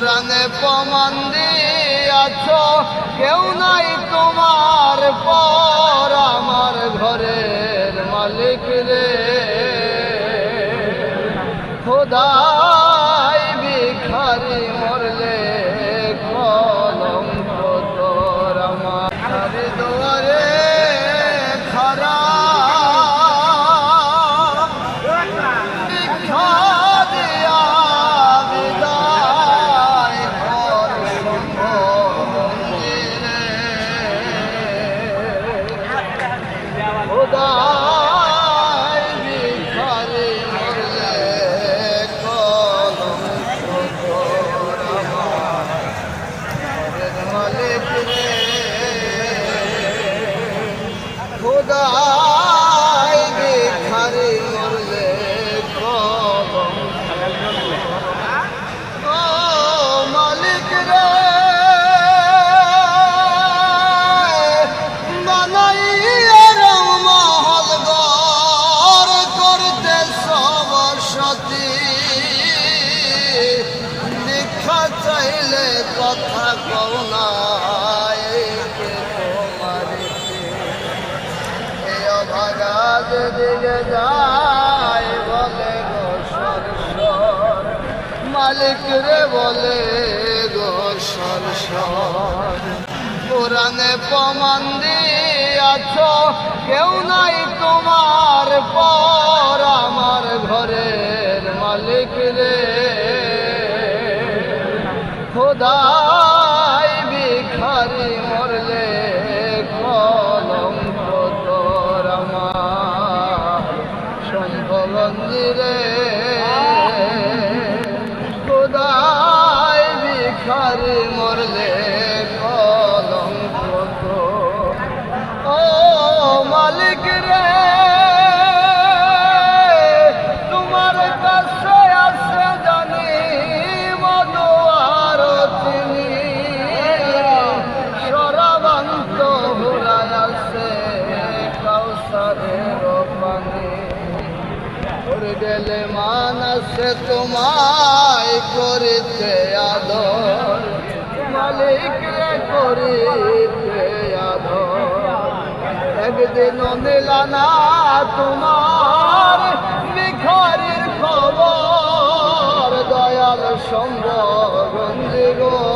কোরআনে প্রমাণ দিয়াছ কেউ নাই তোমার পর আমার ঘরের মালিক রে খোদাই ভিখারি মরলে কলঙ্ক তোর আমার দুয়ারে খারা ভিক্ষা দিয়া বিদায় কর মন্দিরে খোদাই ভিখারি মরলে খোদাই ভিখারি মরলে ও মালিক রে বানাইয়া মহল ঘর করতে সবসতী ভিক্ষা চাইলে কথা কও না দিকে যায় বলে গো সরসর মালিক রে বলে গো সরসর কোরআনে প্রমাণ দিয়াছ কেউ নাই তোমার পর আমার ঘরের মালিক রে খোদাই ভিখারি মরলে কলঙ্ক তোর আমার সম্ভবন্দিরে খোদাই ভিখারি মরলে কলঙ্ক তোর ও মালিক রে তোমার কাছে আছে জানি মধু আর চিনি সরাবান্ত হুরায় আছে কাউসারের পানি ওরে গেলে মান আছে তোমায় করিতে আদর মালিক রে করিতে আদর একদিন নিলানা তোমার ভিখারির খবর দয়াল সম্ভব গো